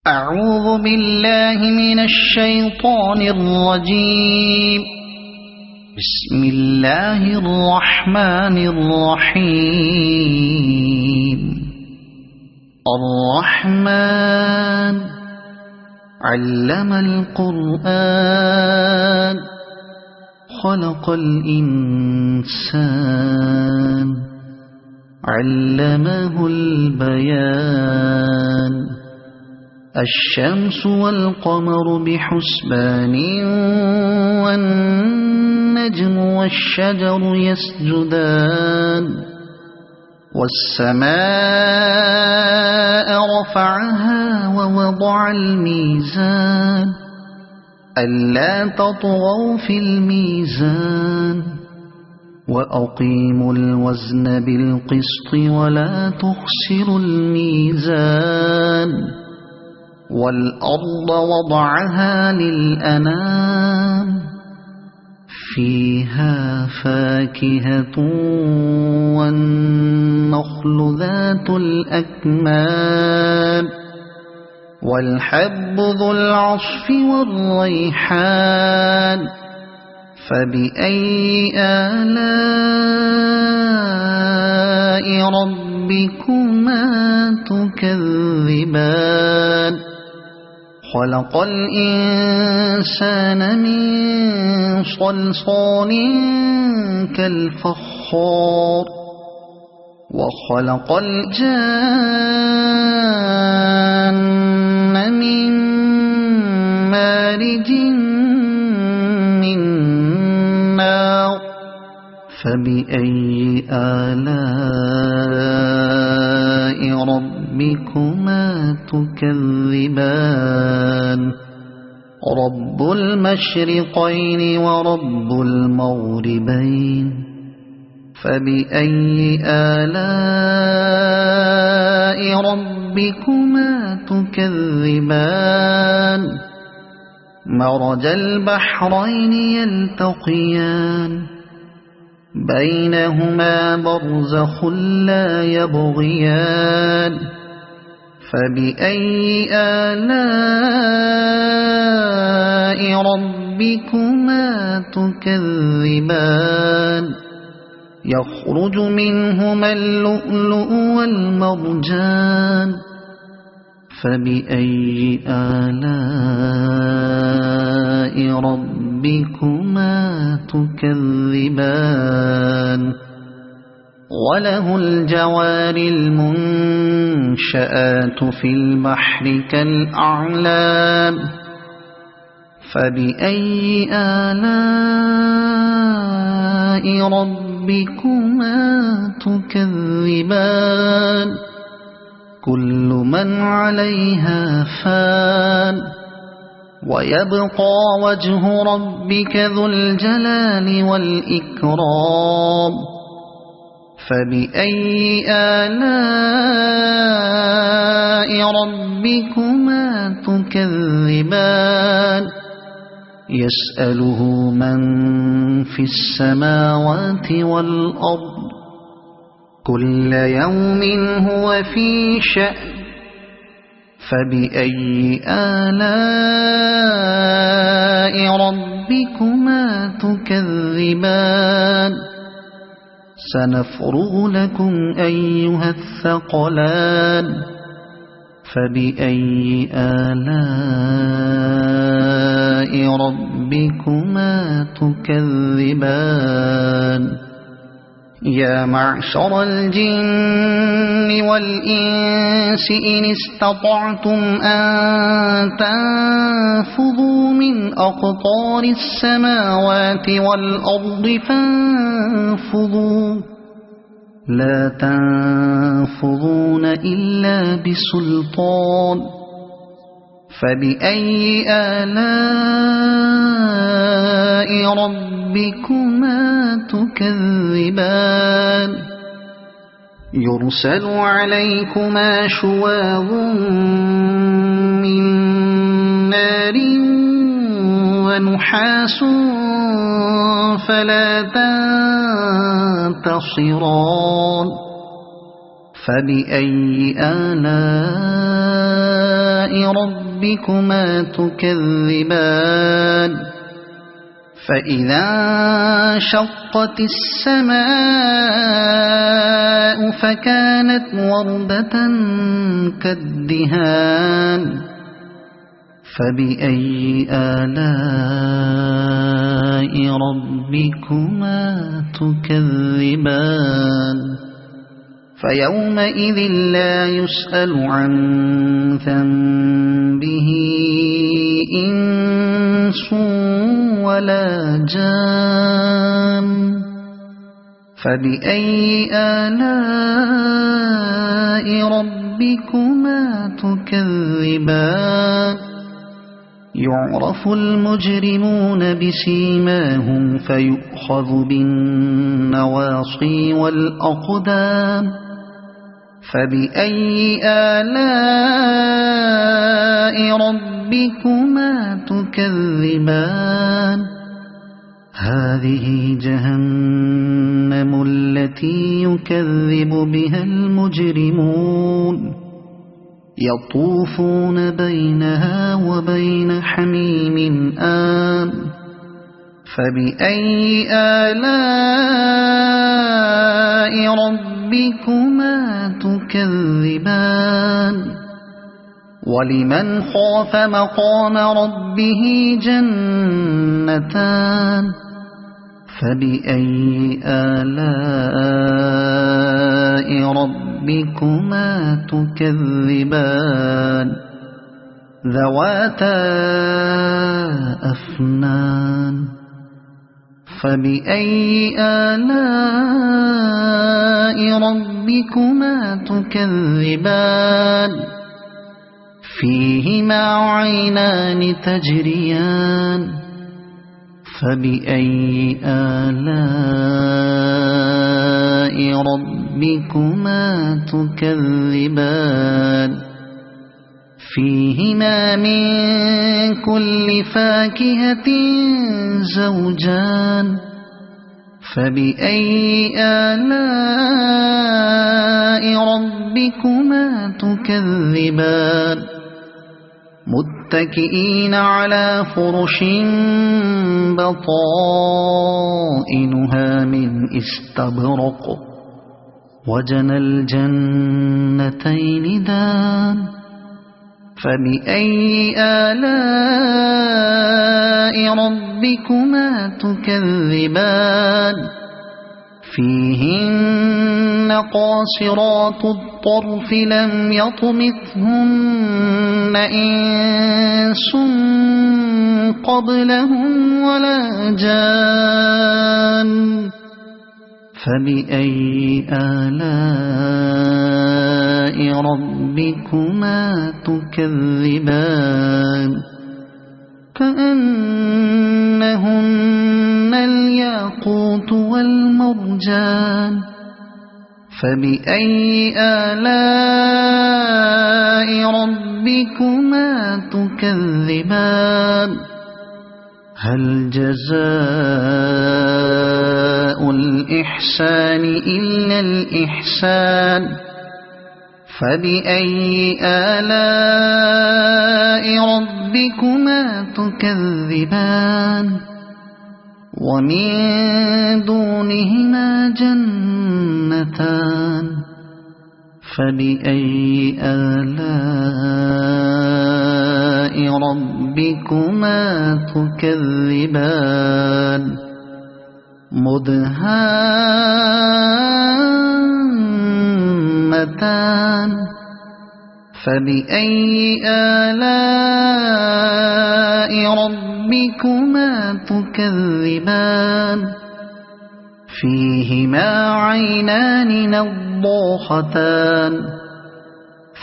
أعوذ بالله من الشيطان الرجيم. بسم الله الرحمن الرحيم. الرحمن علم القرآن خلق الإنسان علمه البيان. الشمس والقمر بحسبان والنجم والشجر يسجدان. والسماء رفعها ووضع الميزان ألا تطغوا في الميزان وأقيموا الوزن بالقسط ولا تخسروا الميزان. والأرض وضعها للأنام فيها فاكهة والنخل ذات الأكمام والحب ذو العصف والريحان. فبأي آلاء ربكما تكذبان. خلق الإنسان من صلصال كالفخار وخلق الجان من مارج من نار. فبأي آلاء ربكما تكذبان. رب المشرقين ورب المغربين. فبأي آلاء ربكما تكذبان. مرج البحرين يلتقيان بينهما برزخ لا يبغيان. فبأي آلاء ربكما تكذبان. يخرج منهما اللؤلؤ والمرجان. فبأي آلاء ربكما تكذبان. وله الجوار المنشآت في البحر كالأعلام. فبأي آلاء ربكما تكذبان. كل من عليها فان ويبقى وجه ربك ذو الجلال والإكرام. فبأي آلاء ربكما تكذبان. يسأله من في السماوات والأرض كل يوم هو في شأن. فبأي آلاء ربكما تكذبان. سنفرغ لكم أيها الثقلان. فبأي آلاء ربكما تكذبان. يا معشر الجن والإنس إن استطعتم أن تنفذوا من أقطار السماوات والأرض فانفذوا لا تنفذون إلا بسلطان. فبأي آلاء ربكما تكذبان. يرسل عليكما شواظ من نار ونحاس فلا تنتصران. فبأي آلاء ربكما تكذبان فإذا انشقت السماء فكانت وردة كالدهان فبأي آلاء ربكما تكذبان فيومئذ لا يسأل عن ذنبه إنس ولا جان فبأي آلاء ربكما تكذبان يعرف المجرمون بسيماهم فيؤخذ بالنواصي والأقدام فبأي آلاء ربكما تكذبان هذه جهنم التي يكذب بها المجرمون يطوفون بينها وبين حميم آن فبأي آلاء ربكما تكذبان ولمن خاف مقام ربه جنتان فبأي آلاء ربكما تكذبان ذواتا أفنان فبأي آلاء ربكما تكذبان فيهما عينان تجريان فبأي آلاء ربكما تكذبان فيهما من كل فاكهة زوجان فبأي آلاء ربكما تكذبان متكئين على فرش بطائنها من استبرق وجنى الجنتين دان فبأي آلاء ربكما تكذبان فيهن قاصرات الطرف لم يطمثهن إنس قبلهم ولا جان فبأي آلاء ربكما تكذبان كأنهن الياقوت والمرجان فبأي آلاء ربكما تكذبان هل جزاء الإحسان إلا الإحسان فبأي آلاء ربكما تكذبان ومن دونهما جنتان فبأي آلاء ربكما تكذبان مدهامتان فبأي آلاء ربكما تكذبان فيهما عينان نضاختان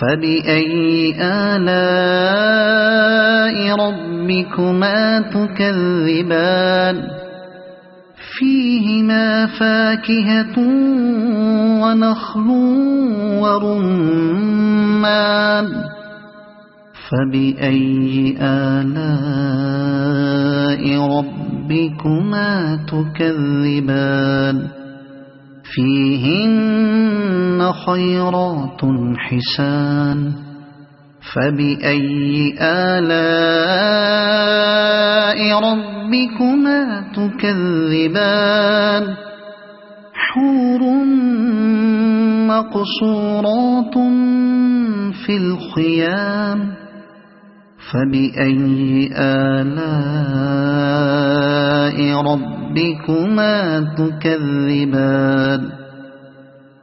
فبأي آلاء ربكما تكذبان فيهما فاكهة ونخل ورمان فبأي آلاء ربكما تكذبان فيهن خيرات حسان فبأي آلاء ربكما تكذبان حور مقصورات في الخيام فبأي آلاء ربكما تكذبان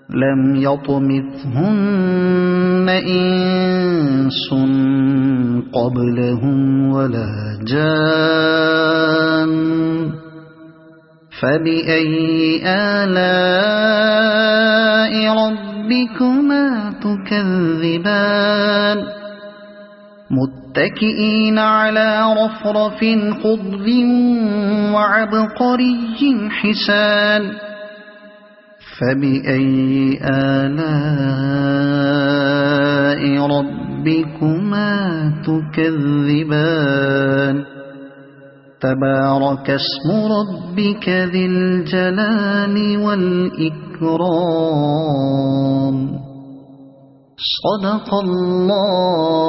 لم يطمثهن إنس قبلهم ولا جان فبأي آلاء ربكما تكذبان متكئين على رفرف خضر وعبقري حسان فبأي آلاء ربكما تكذبان تبارك اسم ربك ذي الجلال والإكرام صدق الله